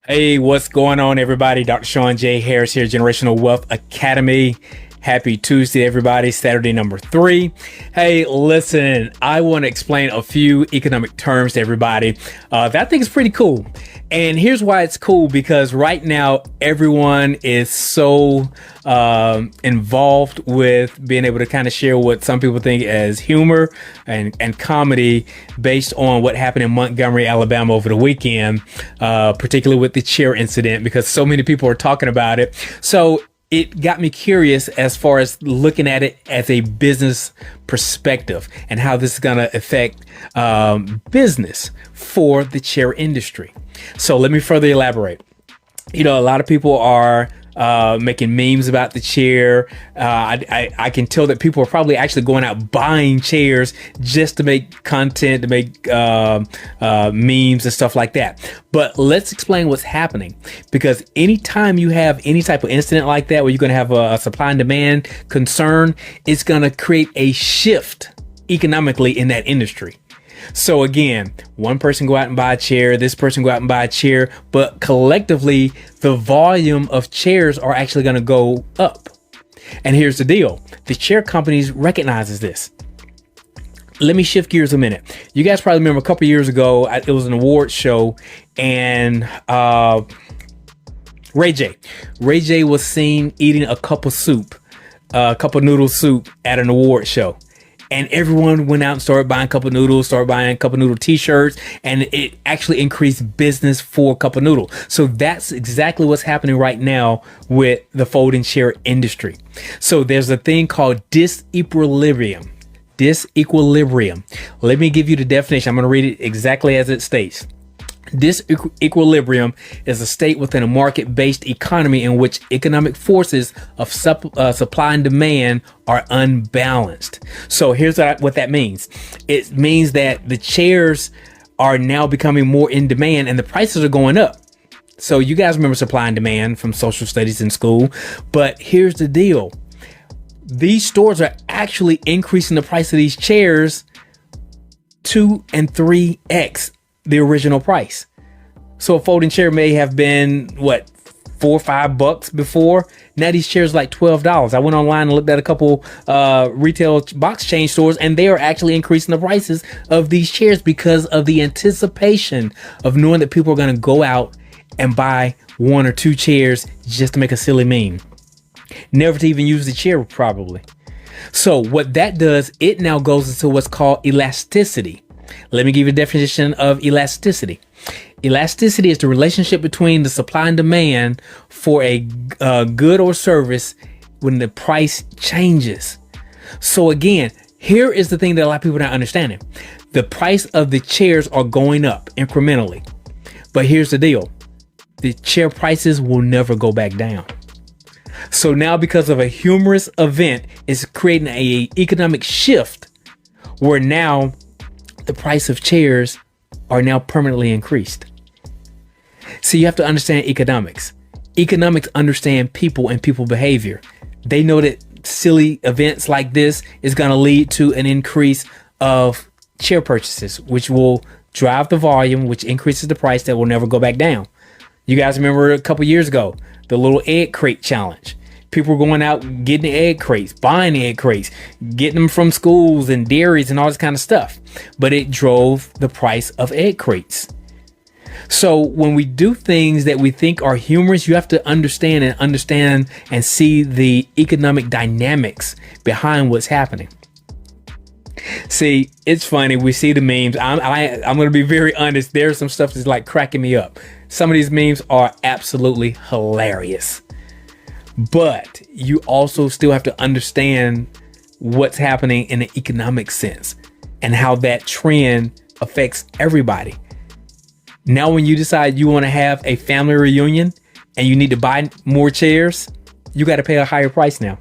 Hey, what's going on, everybody? Dr. Sean J. Harris here, Generational Wealth Academy. Happy Tuesday, everybody. Saturday number 3. Hey, listen, I want to explain a few economic terms to everybody that I think is pretty cool. And here's why it's cool, because right now, everyone is so involved with being able to kind of share what some people think as humor and comedy based on what happened in Montgomery, Alabama over the weekend, particularly with the chair incident, because so many people are talking about it. So it got me curious as far as looking at it as a business perspective and how this is going to affect business for the chair industry. So let me further elaborate. You know, a lot of people are making memes about the chair. I can tell that people are probably actually going out buying chairs just to make content, to make memes and stuff like that. But let's explain what's happening, because anytime you have any type of incident like that, where you're going to have a supply and demand concern, it's going to create a shift economically in that industry. So again, one person go out and buy a chair, this person go out and buy a chair, but collectively the volume of chairs are actually going to go up. And here's the deal. The chair companies recognizes this. Let me shift gears a minute. You guys probably remember a couple years ago, it was an award show, and Ray J was seen eating a cup of soup, a cup of noodle soup at an award show. And everyone went out and started buying cup of noodles, started buying cup of noodle t-shirts, and it actually increased business for cup of noodle. So that's exactly what's happening right now with the folding chair industry. So there's a thing called disequilibrium. Disequilibrium. Let me give you the definition. I'm going to read it exactly as it states. Disequilibrium is a state within a market-based economy in which economic forces of supply and demand are unbalanced. So here's what that means. It means that the chairs are now becoming more in demand and the prices are going up. So you guys remember supply and demand from social studies in school. But here's the deal. These stores are actually increasing the price of these chairs 2 and 3x the original price. So a folding chair may have been what, $4 or $5 before. Now these chairs are like $12. I went online and looked at a couple retail box chain stores, and they are actually increasing the prices of these chairs because of the anticipation of knowing that people are going to go out and buy 1 or 2 chairs just to make a silly meme, never to even use the chair probably. So what that does, it now goes into what's called elasticity. Let me give you a definition of elasticity. Elasticity is the relationship between the supply and demand for a good or service when the price changes. So again, here is the thing that a lot of people are not understanding. The price of the chairs are going up incrementally. But here's the deal. The chair prices will never go back down. So now, because of a humorous event, it's creating an economic shift where now the price of chairs are now permanently increased. So you have to understand economics. Economics understand people and people behavior. They know that silly events like this is going to lead to an increase of chair purchases, which will drive the volume, which increases the price that will never go back down. You guys remember a couple years ago, the little egg crate challenge. People were going out getting the egg crates, buying the egg crates, getting them from schools and dairies and all this kind of stuff. But it drove the price of egg crates. So when we do things that we think are humorous, you have to understand and see the economic dynamics behind what's happening. See, it's funny. We see the memes. I'm going to be very honest. There's some stuff that's like cracking me up. Some of these memes are absolutely hilarious. But you also still have to understand what's happening in an economic sense and how that trend affects everybody. Now, when you decide you want to have a family reunion and you need to buy more chairs, you got to pay a higher price now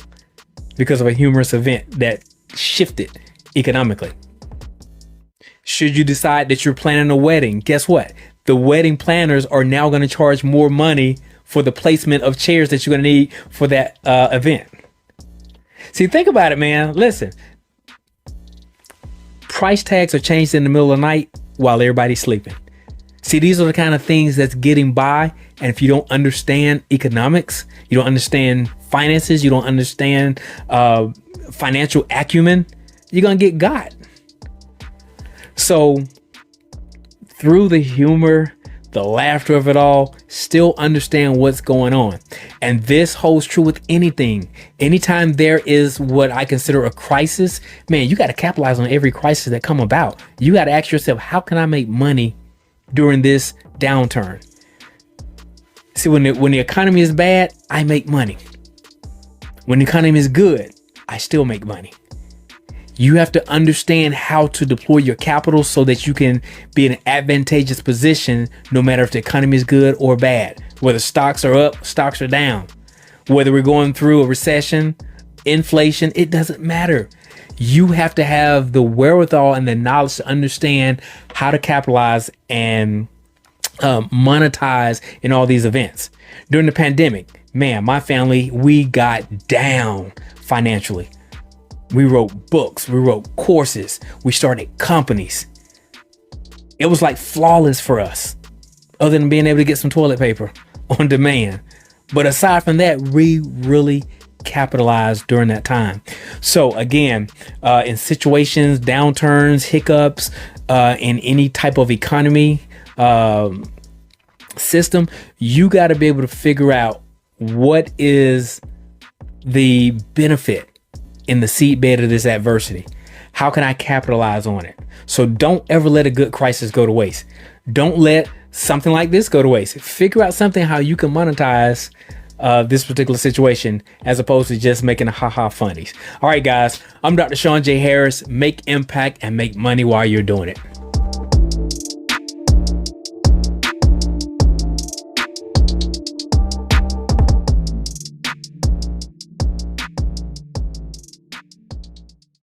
because of a humorous event that shifted economically. Should you decide that you're planning a wedding, guess what? The wedding planners are now going to charge more money for the placement of chairs that you're going to need for that event. See, think about it, man. Listen, price tags are changed in the middle of the night while everybody's sleeping. See, these are the kind of things that's getting by. And if you don't understand economics, you don't understand finances, you don't understand financial acumen, you're going to get got. So through the humor, the laughter of it all, still understand what's going on. And this holds true with anything. Anytime there is what I consider a crisis, man, you got to capitalize on every crisis that come about. You got to ask yourself, how can I make money during this downturn? See, when the economy is bad, I make money. When the economy is good, I still make money. You have to understand how to deploy your capital so that you can be in an advantageous position no matter if the economy is good or bad. Whether stocks are up, stocks are down. Whether we're going through a recession, inflation, it doesn't matter. You have to have the wherewithal and the knowledge to understand how to capitalize and monetize in all these events. During the pandemic, man, my family, we got down financially. We wrote books, we wrote courses, we started companies. It was like flawless for us, other than being able to get some toilet paper on demand. But aside from that, we really capitalized during that time. So again, in situations, downturns, hiccups, in any type of economy system, you got to be able to figure out what is the benefit in the seedbed of this adversity. How can I capitalize on it? So don't ever let a good crisis go to waste. Don't let something like this go to waste. Figure out something how you can monetize this particular situation as opposed to just making a ha-ha funnies. All right, guys, I'm Dr. Sean J. Harris. Make impact and make money while you're doing it.